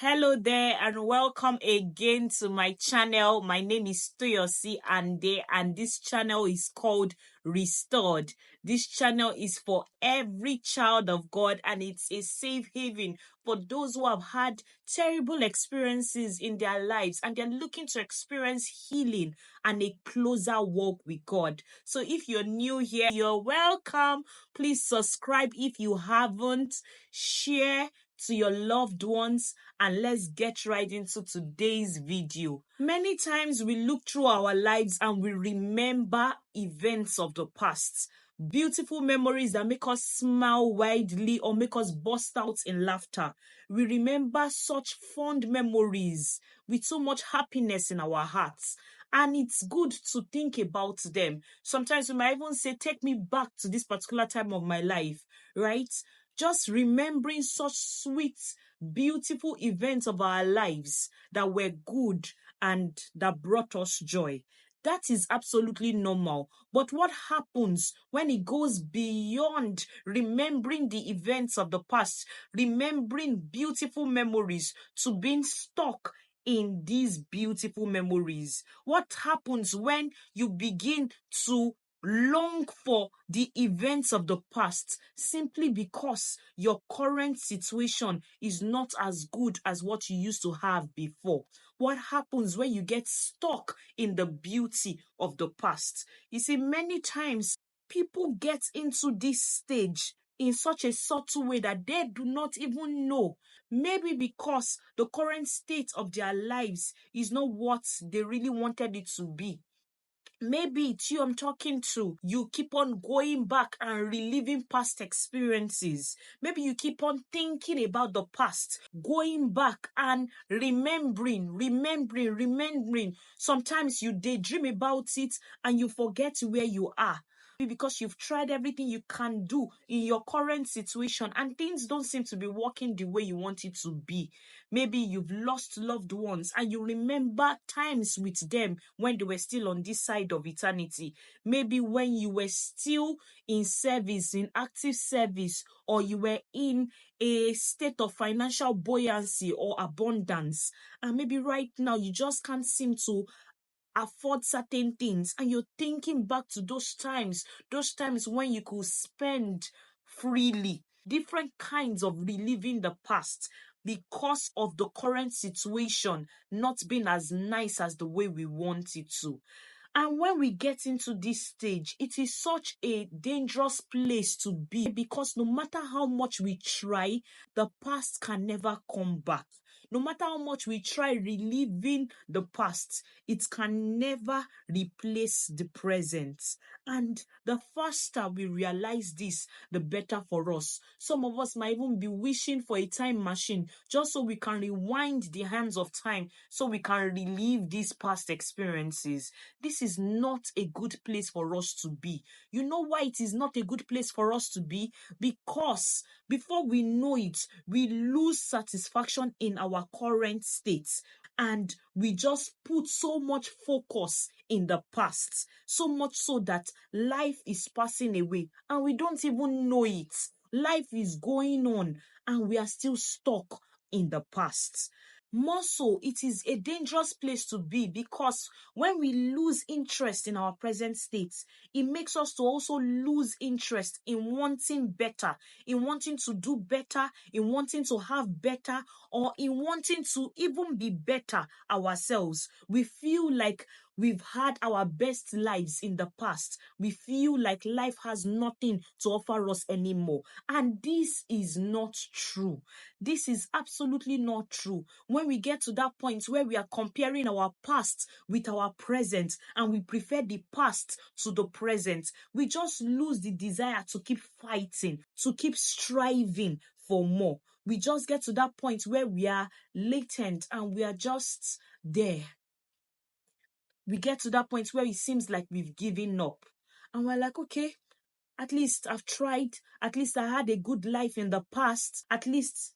Hello there and welcome again to my channel. My name is Toyosi Ande and this channel is called Restored. This channel is for every child of God and it's a safe haven for those who have had terrible experiences in their lives and they're looking to experience healing and a closer walk with God. So if you're new here, you're welcome. Please subscribe if you haven't, share to your loved ones, and let's get right into today's video. Many times we look through our lives and we remember events of the past. Beautiful memories that make us smile widely or make us burst out in laughter. We remember such fond memories with so much happiness in our hearts. And it's good to think about them. Sometimes we might even say, take me back to this particular time of my life, right? Just remembering such sweet, beautiful events of our lives that were good and that brought us joy. That is absolutely normal. But what happens when it goes beyond remembering the events of the past, remembering beautiful memories, to being stuck in these beautiful memories? What happens when you begin to long for the events of the past simply because your current situation is not as good as what you used to have before? What happens when you get stuck in the beauty of the past? You see, many times people get into this stage in such a subtle way that they do not even know. Maybe because the current state of their lives is not what they really wanted it to be. Maybe it's you I'm talking to. You keep on going back and reliving past experiences. Maybe you keep on thinking about the past, going back and remembering. Sometimes you daydream about it and you forget where you are. Because you've tried everything you can do in your current situation and things don't seem to be working the way you want it to be. Maybe you've lost loved ones and you remember times with them when they were still on this side of eternity. Maybe when you were still in service, in active service, or you were in a state of financial buoyancy or abundance. And maybe right now you just can't seem to afford certain things and you're thinking back to those times when you could spend freely. Different kinds of reliving the past because of the current situation not being as nice as the way we want it to. And when we get into this stage, it is such a dangerous place to be because no matter how much we try, the past can never come back. No matter how much we try reliving the past, it can never replace the present. And the faster we realize this, the better for us. Some of us might even be wishing for a time machine just so we can rewind the hands of time so we can relive these past experiences. This is not a good place for us to be. You know why it is not a good place for us to be? Because before we know it, we lose satisfaction in our current state. And we just put so much focus in the past, so much so that life is passing away and we don't even know it. Life is going on and we are still stuck in the past. More so, it is a dangerous place to be because when we lose interest in our present state, it makes us to also lose interest in wanting better, in wanting to do better, in wanting to have better, or in wanting to even be better ourselves. We feel like we've had our best lives in the past. We feel like life has nothing to offer us anymore. And this is not true. This is absolutely not true. When we get to that point where we are comparing our past with our present and we prefer the past to the present, we just lose the desire to keep fighting, to keep striving for more. We just get to that point where we are latent and we are just there. We get to that point where it seems like we've given up. And we're like, okay, at least I've tried. At least I had a good life in the past. At least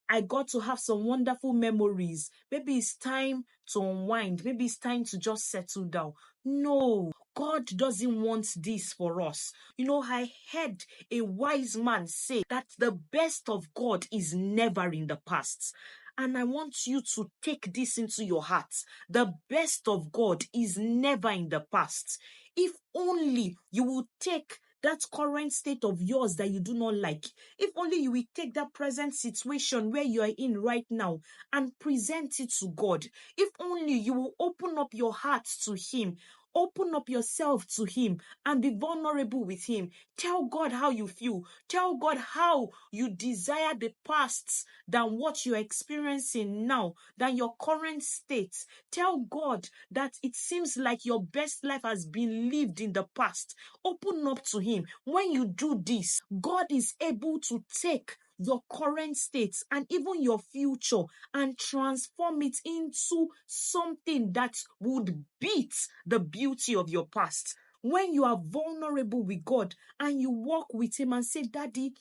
I got to have some wonderful memories. Maybe it's time to unwind. Maybe it's time to just settle down. No, God doesn't want this for us. You know, I heard a wise man say that the best of God is never in the past. And I want you to take this into your heart. The best of God is never in the past. If only you will take that current state of yours that you do not like, if only you will take that present situation where you are in right now and present it to God, if only you will open up your heart to Him, open up yourself to Him, and be vulnerable with Him. Tell God how you feel. Tell God how you desire the past than what you're experiencing now, than your current state. Tell God that it seems like your best life has been lived in the past. Open up to Him. When you do this, God is able to take your current state and even your future and transform it into something that would beat the beauty of your past. When you are vulnerable with God and you walk with Him and say, Daddy,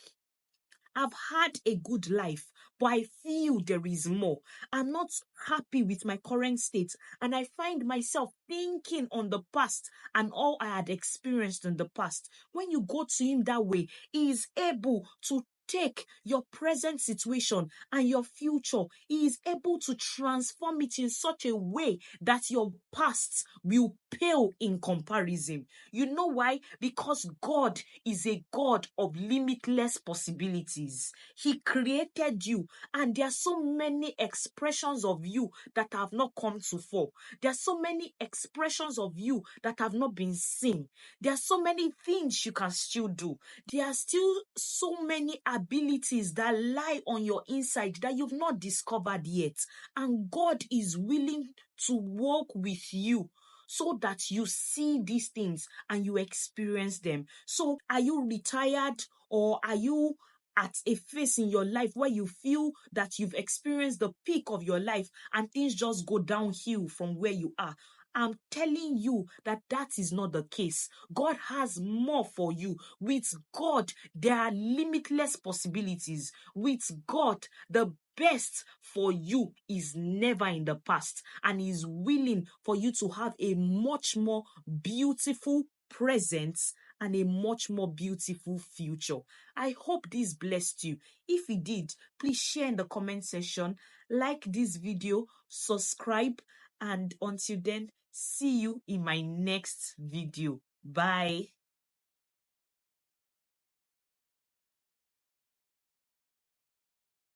I've had a good life, but I feel there is more. I'm not happy with my current state, and I find myself thinking on the past and all I had experienced in the past. When you go to Him that way, He is able to take your present situation and your future. He is able to transform it in such a way that your past will pale in comparison. You know why? Because God is a God of limitless possibilities. He created you, and there are so many expressions of you that have not come to fore. There are so many expressions of you that have not been seen. There are so many things you can still do. There are still so many abilities that lie on your inside that you've not discovered yet. And God is willing to walk with you so that you see these things and you experience them. So are you retired, or are you at a phase in your life where you feel that you've experienced the peak of your life and things just go downhill from where you are? I'm telling you that that is not the case. God has more for you. With God, there are limitless possibilities. With God, the best for you is never in the past, and is willing for you to have a much more beautiful present and a much more beautiful future. I hope this blessed you. If it did, please share in the comment section, like this video, subscribe, and until then, see you in my next video. Bye.